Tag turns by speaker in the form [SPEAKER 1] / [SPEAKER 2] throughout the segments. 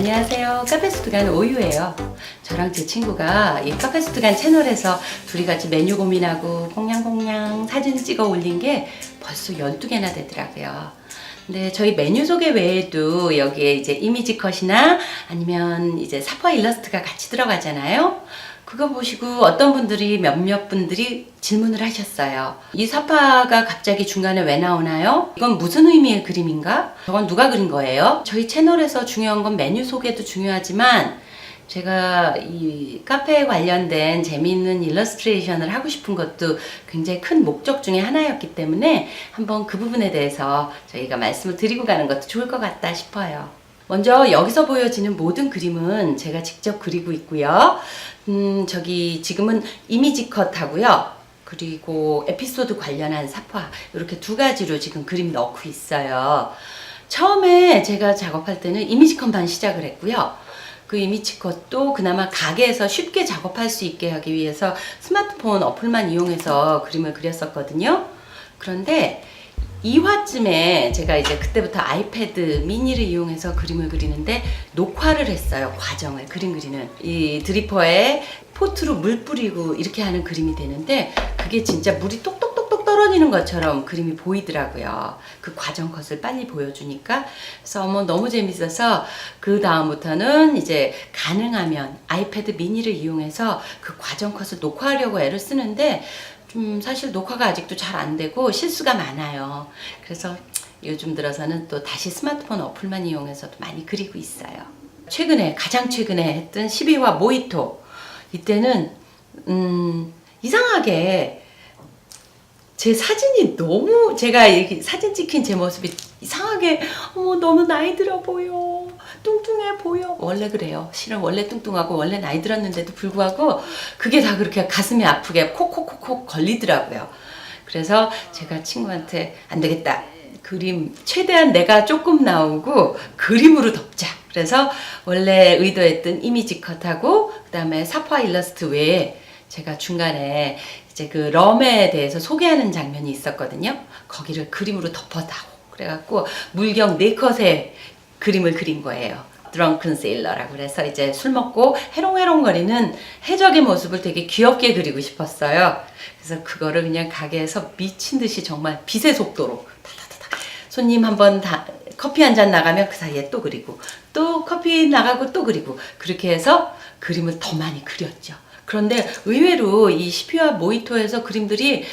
[SPEAKER 1] 안녕하세요. 카페스투간 오유예요. 저랑 제 친구가 이 카페스투간 채널에서 둘이 같이 메뉴 고민하고 공냥공냥 사진 찍어 올린 게 벌써 12개나 되더라고요. 근데 저희 메뉴 소개 외에도 여기에 이제 이미지 컷이나 아니면 이제 사파 일러스트가 같이 들어가잖아요. 그거 보시고 어떤 분들이 몇몇 분들이 질문을 하셨어요. 이 사파가 갑자기 중간에 왜 나오나요? 이건 무슨 의미의 그림인가? 저건 누가 그린 거예요? 저희 채널에서 중요한 건 메뉴 소개도 중요하지만 제가 이 카페에 관련된 재미있는 일러스트레이션을 하고 싶은 것도 굉장히 큰 목적 중에 하나였기 때문에 한번 그 부분에 대해서 저희가 말씀을 드리고 가는 것도 좋을 것 같다 싶어요. 먼저 여기서 보여지는 모든 그림은 제가 직접 그리고 있고요. 저기 지금은 이미지 컷 하고요. 그리고 에피소드 관련한 사파 이렇게 두 가지로 지금 그림 넣고 있어요. 처음에 제가 작업할 때는 이미지 컷만 시작을 했고요. 그 이미지 컷도 그나마 가게에서 쉽게 작업할 수 있게 하기 위해서 스마트폰 어플만 이용해서 그림을 그렸었거든요. 그런데 2화쯤에 제가 이제 그때부터 아이패드 미니를 이용해서 그림을 그리는데 녹화를 했어요. 과정을 그림 그리는 이 드리퍼에 포트로 물 뿌리고 이렇게 하는 그림이 되는데 그게 진짜 물이 똑똑똑똑 떨어지는 것처럼 그림이 보이더라고요. 그 과정 컷을 빨리 보여주니까. 그래서 너무 재밌어서 그 다음부터는 이제 가능하면 아이패드 미니를 이용해서 그 과정 컷을 녹화하려고 애를 쓰는데 사실 녹화가 아직도 잘 안 되고 실수가 많아요. 그래서 요즘 들어서는 또 다시 스마트폰 어플만 이용해서도 많이 그리고 있어요. 가장 최근에 했던 12화 모히토. 이때는 이상하게 제 사진이 너무 제가 이렇게 사진 찍힌 제 모습이 이상하게 너무 나이 들어 보여. 뚱뚱해 보여. 원래 그래요. 실은 원래 뚱뚱하고 원래 나이 들었는데도 불구하고 그게 다 그렇게 가슴이 아프게 콕콕콕콕 걸리더라고요. 그래서 제가 친구한테 안 되겠다. 그림 최대한 내가 조금 나오고 그림으로 덮자. 그래서 원래 의도했던 이미지 컷하고 그다음에 사파 일러스트 외에 제가 중간에 이제 그 럼에 대해서 소개하는 장면이 있었거든요. 거기를 그림으로 덮어다오. 그래갖고 물경 4컷의 그림을 그린 거예요. 드렁큰 세일러라고 그래서 이제 술 먹고 해롱해롱거리는 해적의 모습을 되게 귀엽게 그리고 싶었어요. 그래서 그거를 그냥 가게에서 미친 듯이 정말 빛의 속도로 다다다다 손님 한번 커피 한 잔 나가면 그 사이에 또 그리고 또 커피 나가고 또 그리고 그렇게 해서 그림을 더 많이 그렸죠. 그런데 의외로 이 12화 모히토에서 그림들이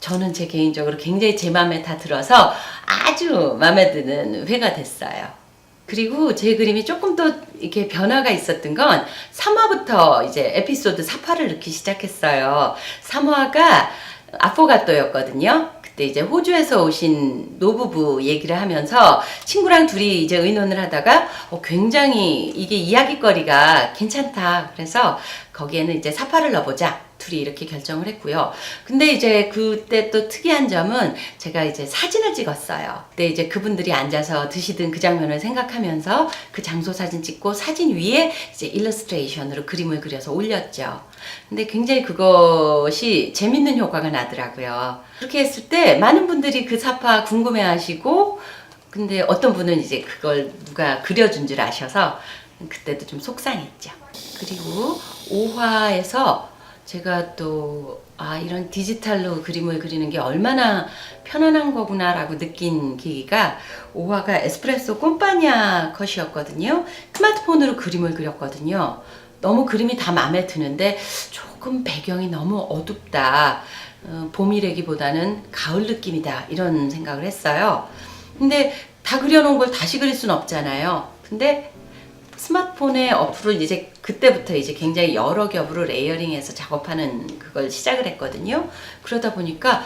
[SPEAKER 1] 저는 제 개인적으로 굉장히 제 마음에 다 들어서 아주 마음에 드는 회가 됐어요. 그리고 제 그림이 조금 더 이렇게 변화가 있었던 건 3화부터 이제 에피소드 4화를 넣기 시작했어요. 3화가 아포가토였거든요. 그때 이제 호주에서 오신 노부부 얘기를 하면서 친구랑 둘이 이제 의논을 하다가 굉장히 이게 이야기거리가 괜찮다. 그래서 거기에는 이제 4화를 넣어보자. 둘이 이렇게 결정을 했고요. 근데 이제 그때 또 특이한 점은 제가 이제 사진을 찍었어요. 그때 이제 그분들이 앉아서 드시던 그 장면을 생각하면서 그 장소 사진 찍고 사진 위에 이제 일러스트레이션으로 그림을 그려서 올렸죠. 근데 굉장히 그것이 재밌는 효과가 나더라고요. 그렇게 했을 때 많은 분들이 그 사파 궁금해 하시고 근데 어떤 분은 이제 그걸 누가 그려준 줄 아셔서 그때도 좀 속상했죠. 그리고 5화에서 제가 또 이런 디지털로 그림을 그리는 게 얼마나 편안한 거구나 라고 느낀 계기가 5화가 에스프레소 꼼파냐 컷이었거든요. 스마트폰으로 그림을 그렸거든요. 너무 그림이 다 마음에 드는데 조금 배경이 너무 어둡다. 봄이라기보다는 가을 느낌이다 이런 생각을 했어요. 근데 다 그려놓은 걸 다시 그릴 순 없잖아요. 근데 스마트폰의 어플을 이제 그때부터 이제 굉장히 여러 겹으로 레이어링해서 작업하는 그걸 시작을 했거든요. 그러다 보니까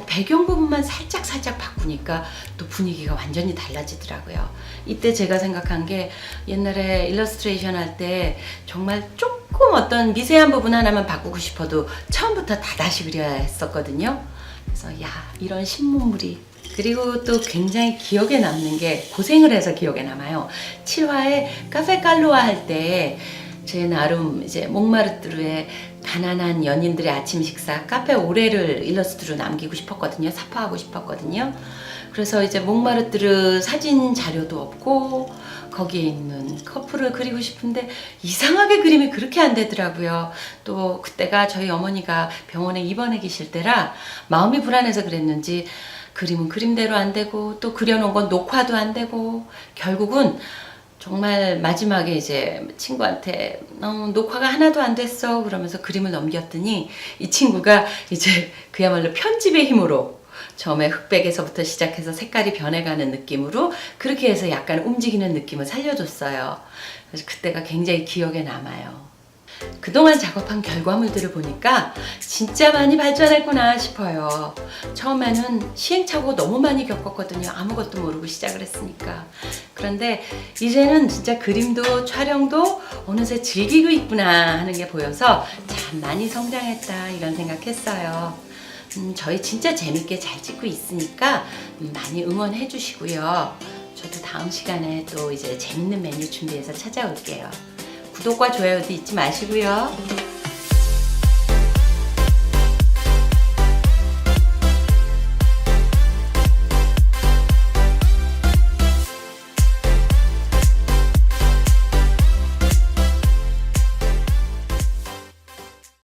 [SPEAKER 1] 배경 부분만 살짝 바꾸니까 또 분위기가 완전히 달라지더라고요. 이때 제가 생각한 게 옛날에 일러스트레이션 할 때 정말 조금 어떤 미세한 부분 하나만 바꾸고 싶어도 처음부터 다 다시 그려야 했었거든요. 그래서 이런 신문물이 그리고 또 굉장히 기억에 남는 게 고생을 해서 기억에 남아요. 7화에 카페 깔로아 할 때 제 나름 이제 몽마르트르의 가난한 연인들의 아침 식사 카페 오레를 일러스트로 남기고 싶었거든요. 사파하고 싶었거든요. 그래서 이제 몽마르트르 사진 자료도 없고 거기에 있는 커플을 그리고 싶은데 이상하게 그림이 그렇게 안 되더라고요. 또 그때가 저희 어머니가 병원에 입원해 계실 때라 마음이 불안해서 그랬는지 그림은 그림대로 안 되고 또 그려놓은 건 녹화도 안 되고 결국은 정말 마지막에 이제 친구한테 녹화가 하나도 안 됐어 그러면서 그림을 넘겼더니 이 친구가 이제 그야말로 편집의 힘으로 처음에 흑백에서부터 시작해서 색깔이 변해가는 느낌으로 그렇게 해서 약간 움직이는 느낌을 살려줬어요. 그래서 그때가 굉장히 기억에 남아요. 그동안 작업한 결과물들을 보니까 진짜 많이 발전했구나 싶어요. 처음에는 시행착오 너무 많이 겪었거든요. 아무것도 모르고 시작을 했으니까. 그런데 이제는 진짜 그림도 촬영도 어느새 즐기고 있구나 하는 게 보여서 참 많이 성장했다 이런 생각했어요. 저희 진짜 재밌게 잘 찍고 있으니까 많이 응원해 주시고요. 저도 다음 시간에 또 이제 재밌는 메뉴 준비해서 찾아올게요. 구독과 좋아요도 잊지 마시고요.